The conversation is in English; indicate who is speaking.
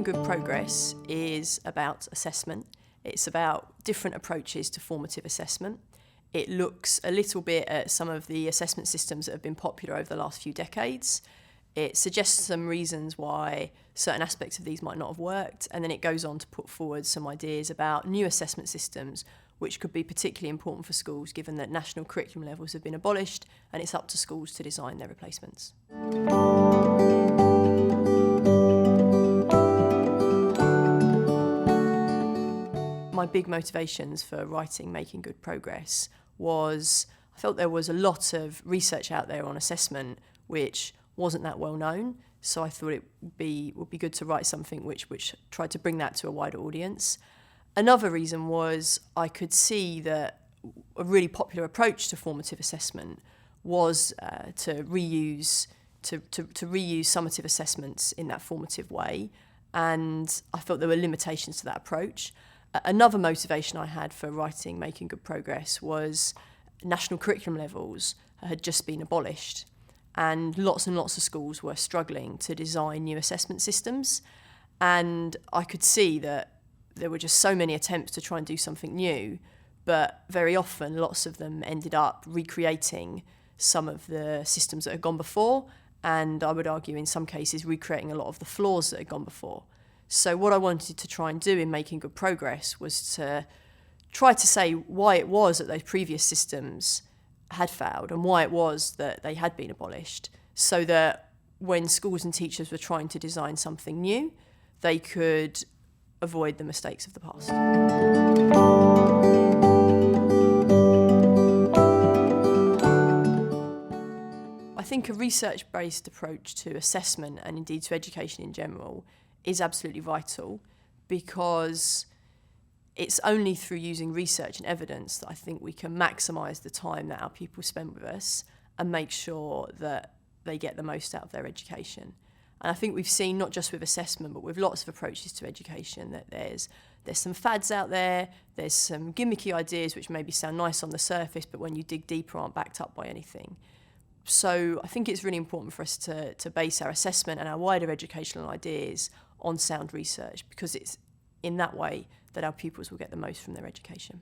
Speaker 1: Making good progress is about assessment. It's about different approaches to formative assessment. It looks a little bit at some of the assessment systems that have been popular over the last few decades. It suggests some reasons why certain aspects of these might not have worked, and then it goes on to put forward some ideas about new assessment systems which could be particularly important for schools given that national curriculum levels have been abolished and it's up to schools to design their replacements. My big motivations for writing Making Good Progress was I felt there was a lot of research out there on assessment which wasn't that well known, so I thought it would be good to write something which tried to bring that to a wider audience. Another reason was I could see that a really popular approach to formative assessment was to reuse summative assessments in that formative way, and I felt there were limitations to that approach. Another motivation I had for writing Making Good Progress was national curriculum levels had just been abolished, and lots of schools were struggling to design new assessment systems, and I could see that there were just so many attempts to try and do something new, but very often lots of them ended up recreating some of the systems that had gone before, and I would argue in some cases recreating a lot of the flaws that had gone before. So what I wanted to try and do in Making Good Progress was to try to say why it was that those previous systems had failed and why it was that they had been abolished, so that when schools and teachers were trying to design something new, they could avoid the mistakes of the past. I think a research-based approach to assessment and indeed to education in general is absolutely vital, because it's only through using research and evidence that I think we can maximise the time that our pupils spend with us and make sure that they get the most out of their education. And I think we've seen, not just with assessment, but with lots of approaches to education, that there's some fads out there, there's some gimmicky ideas which maybe sound nice on the surface, but when you dig deeper aren't backed up by anything. So I think it's really important for us to base our assessment and our wider educational ideas on sound research, because it's in that way that our pupils will get the most from their education.